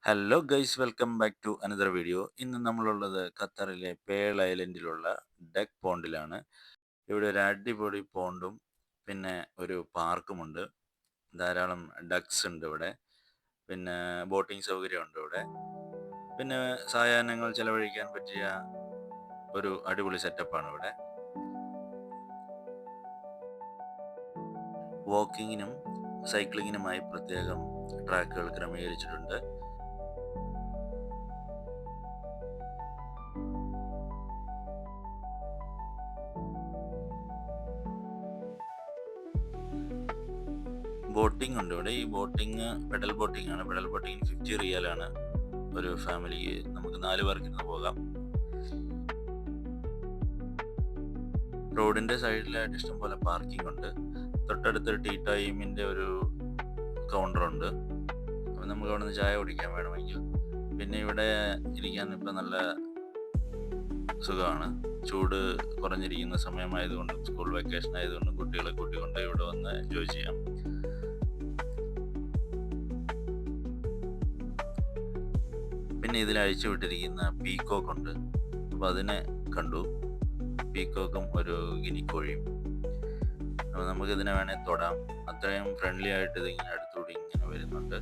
Hello guys, welcome back to another video. ഇന്ന് നമ്മളുള്ളത് ഖത്തറിലെ പേൾ ഐലൻഡിലുള്ള ഡക്ക് പോണ്ടിലാണ്. ഇവിടെ ഒരു അടിപൊളി പോണ്ടും പിന്നെ ഒരു പാർക്കുമുണ്ട്. ധാരാളം ഡക്സ് ഉണ്ട് ഇവിടെ. പിന്നെ ബോട്ടിംഗ് സൗകര്യമുണ്ട് ഇവിടെ. പിന്നെ സായാഹ്നങ്ങൾ ചെലവഴിക്കാൻ പറ്റിയ ഒരു അടിപൊളി സെറ്റപ്പാണ് ഇവിടെ. വാക്കിങ്ങിനും സൈക്ലിങ്ങിനുമായി പ്രത്യേകം ട്രാക്കുകൾ ക്രമീകരിച്ചിട്ടുണ്ട്. ബോട്ടിംഗ് ഉണ്ട് ഇവിടെ. ഈ ബോട്ടിംഗ് പെഡൽ ബോട്ടിംഗ് ആണ്. പെഡൽ ബോട്ടിങ്ങിന് 50 റിയാലാണ് ഒരു ഫാമിലിക്ക്. നമുക്ക് 4 പേർക്ക് ഇരുന്ന് പോകാം. റോഡിന്റെ സൈഡിലായിട്ട് ഇഷ്ടംപോലെ പാർക്കിംഗ് ഉണ്ട്. തൊട്ടടുത്ത് ടീ ടൈമിന്റെ ഒരു കൗണ്ടർ ഉണ്ട്. അപ്പം നമുക്ക് അവിടെ നിന്ന് ചായ കുടിക്കാൻ വേണമെങ്കിൽ. പിന്നെ ഇവിടെ ഇരിക്കാൻ ഇപ്പം നല്ല സുഖമാണ്. ചൂട് കുറഞ്ഞിരിക്കുന്ന സമയമായതുകൊണ്ടും സ്കൂൾ വെക്കേഷൻ ആയതുകൊണ്ടും കുട്ടികളെ കൂട്ടിക്കൊണ്ട് ഇവിടെ വന്ന് എൻജോയ് ചെയ്യാം. പിന്നെ ഇതിൽ അഴിച്ചു വിട്ടിരിക്കുന്ന പീക്കോക്ക് ഉണ്ട്. അപ്പോൾ അതിനെ കണ്ടു. പീക്കോക്കും ഒരു ഗിനിക്കോഴിയും. അപ്പോൾ നമുക്കിതിനെ വേണേൽ തൊടാം. അത്രയും ഫ്രണ്ട്ലി ആയിട്ട് ഇതിങ്ങനെ അടുത്തുകൂടി ഇങ്ങനെ വരുന്നുണ്ട്.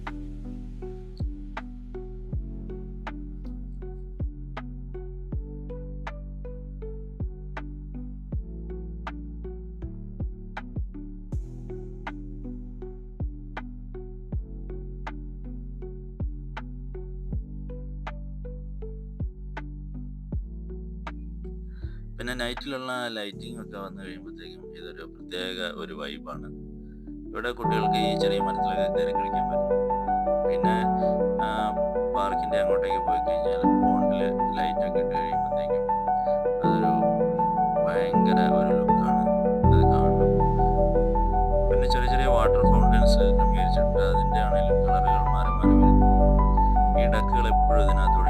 പിന്നെ നൈറ്റിലുള്ള ലൈറ്റിംഗ് ഒക്കെ വന്നു കഴിയുമ്പോഴത്തേക്കും ഇതൊരു പ്രത്യേക ഒരു വൈബാണ്. ഇവിടെ കുട്ടികൾക്ക് ഈ ചെറിയ മരത്തിലൊക്കെ കയറി കളിക്കാൻ പറ്റും. പിന്നെ പാർക്കിൻ്റെ അങ്ങോട്ടേക്ക് പോയി കഴിഞ്ഞാൽ പോണ്ടിൽ ലൈറ്റൊക്കെ ഇട്ട് കഴിയുമ്പോഴത്തേക്കും അതൊരു ഭയങ്കര ഒരു ലുക്കാണ് അത് കാണും. പിന്നെ ചെറിയ ചെറിയ വാട്ടർ ഫൗണ്ടൻസ് ക്രമീകരിച്ചിട്ടുണ്ട്. അതിൻ്റെ ആണെങ്കിലും കളറുകൾ മാറി മാറി വരുന്നു. ഈ ഡക്കുകൾ എപ്പോഴും ഇതിനകത്തൂടെ